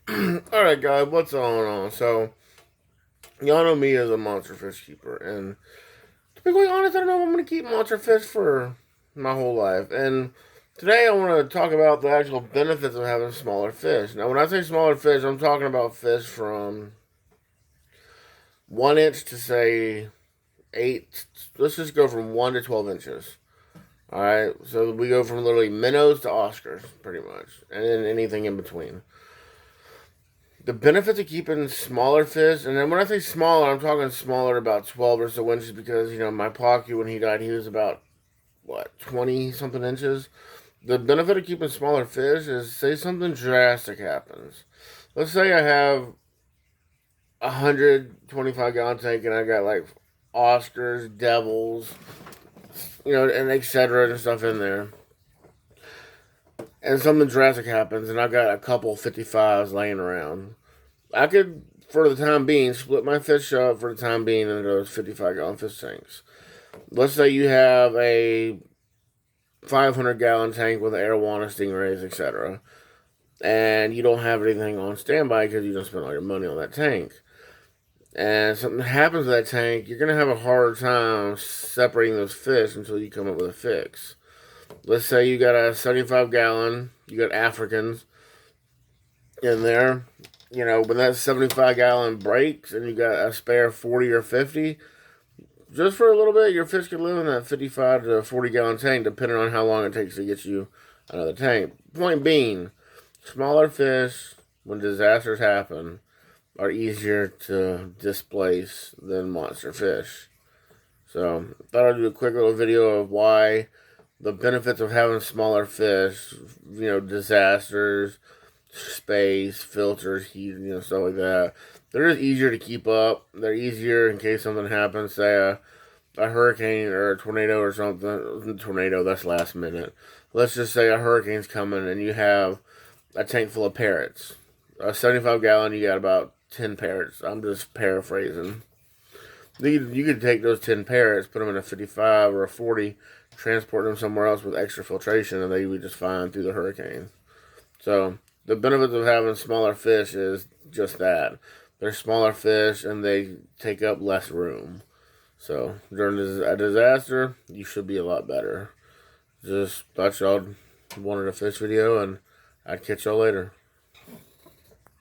Alright, guys, what's going on? So, y'all know me as a monster fish keeper, and to be quite honest, I don't know if I'm going to keep monster fish for my whole life. And today I want to talk about the actual benefits of having smaller fish. Now, when I say smaller fish, I'm talking about fish from 1 inch to say 8. Let's just go from 1 to 12 inches. Alright, so we go from literally minnows to Oscars, pretty much, and then anything in between. The benefits of keeping smaller fish, and then when I say smaller, I'm talking smaller, about 12 or so inches, because, my Pocky, when he died, he was about, what, 20 something inches? The benefit of keeping smaller fish is, say something drastic happens. Let's say I have a 125-gallon tank, and I got, like, Oscars, devils, and etc. and stuff in there. And something drastic happens, and I got a couple 55s laying around. I could, for the time being, split my fish up for the time being into those 55-gallon fish tanks. Let's say you have a 500-gallon tank with arowana, stingrays, etc., and you don't have anything on standby because you don't spend all your money on that tank. And something happens to that tank, you're going to have a hard time separating those fish until you come up with a fix. Let's say you got a 75-gallon, you got Africans in there. When that 75-gallon breaks and you got a spare 40 or 50, just for a little bit, your fish can live in that 55 to 40-gallon tank, depending on how long it takes to get you another tank. Point being, smaller fish, when disasters happen, are easier to displace than monster fish. So, I thought I'd do a quick little video of why the benefits of having smaller fish, disasters, space, filters, heat, stuff like that. They're just easier to keep up. They're easier in case something happens, say a hurricane or a tornado or something. Tornado, that's last minute. Let's just say a hurricane's coming and you have a tank full of parrots. A 75-gallon, you got about 10 parrots. I'm just paraphrasing. You could take those 10 parrots, put them in a 55 or a 40, transport them somewhere else with extra filtration, and they would be just fine through the hurricane. So, the benefits of having smaller fish is just that. They're smaller fish, and they take up less room. So, during a disaster, you should be a lot better. Just thought y'all wanted a fish video, and I'd catch y'all later.